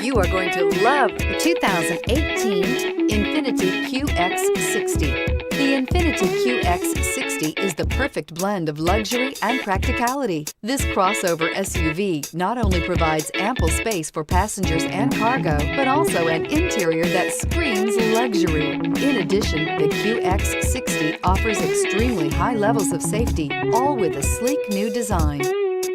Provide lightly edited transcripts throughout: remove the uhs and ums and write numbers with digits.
You are going to love the 2018 INFINITI QX60. The INFINITI QX60 is the perfect blend of luxury and practicality. This crossover SUV not only provides ample space for passengers and cargo, but also an interior that screams luxury. In addition, the QX60 offers extremely high levels of safety, all with a sleek new design,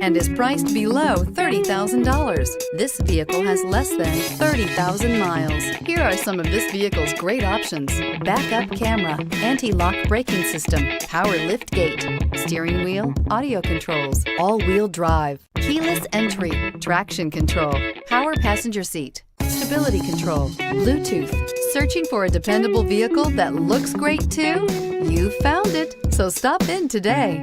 and is priced below $30,000. This vehicle has less than 30,000 miles. Here are some of this vehicle's great options: backup camera, anti-lock braking system, power lift gate, steering wheel audio controls, all-wheel drive, keyless entry, traction control, power passenger seat, stability control, Bluetooth. Searching for a dependable vehicle that looks great too? You found it, so stop in today.